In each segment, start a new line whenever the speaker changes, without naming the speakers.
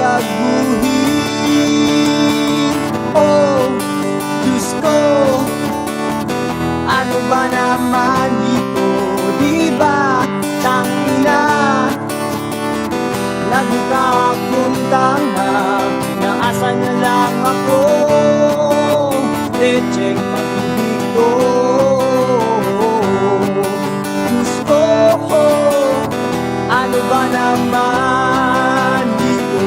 gagaguhin. Oh, Diyos ko, ano ba naman ito? Di ba tangina, lagi ka akong tanga, naasa na lang ako, lecheng pag-ibig ko. Diyos ko, ano ba naman ito?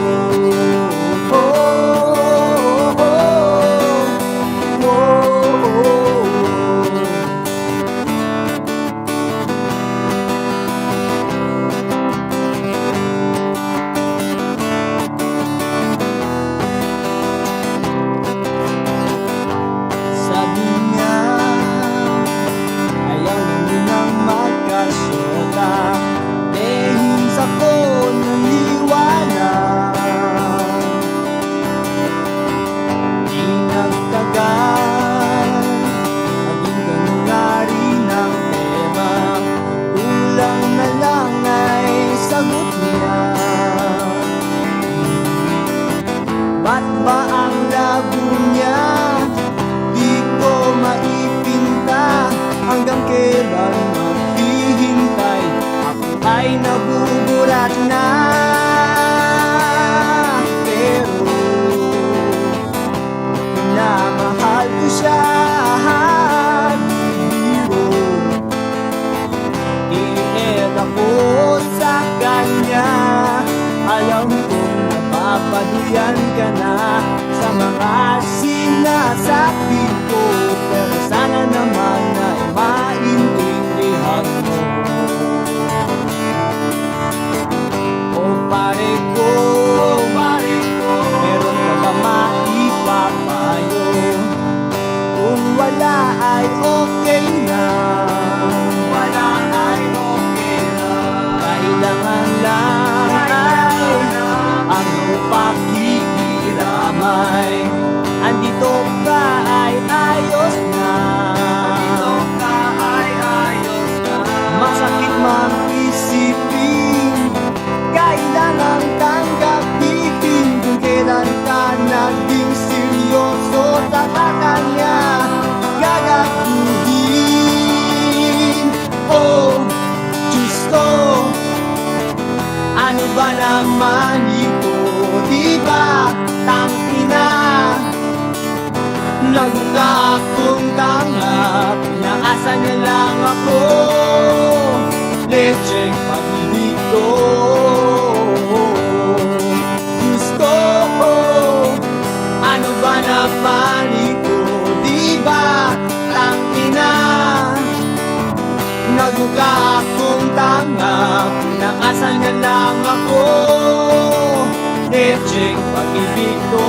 Sabi niya, ayaw nilang magkasyota, dahil ako naniwala. Di nagtagal, maging ganun nga rin ang tema, kulang na lang ay sagot niya. Ba't ba ang labo niya? Di ko maipinta, hanggang kailan maghihintay, ako ay nabuburat na. Pero minamahal ko siya, biro ied ako sa kanya. Alam kong napapaduyan ka na sa mga sinasabi ko, pero sana naman ay maintindihan mo. Oh pare ko, meron ka ba maipapayo? Kung wala ay okay na, kailangan lang ay ang iyong pakikiramay. Andito ka ay ayos na, masakit mang isipin, kailangan tanggapin. Kung kailan ka naging seryoso, saka kanya gagaguhin. Oh, Diyos ko, ano ba naman ito? Di ba tangina, nagmukha akong tanga, pinaasa na lang ako, lecheng pag-ibig ko. Diyos ko, ano ba naman ito? Di ba tangina, nagmukha akong tanga, pinaasa na lang ako, lecheng pag-ibig ko.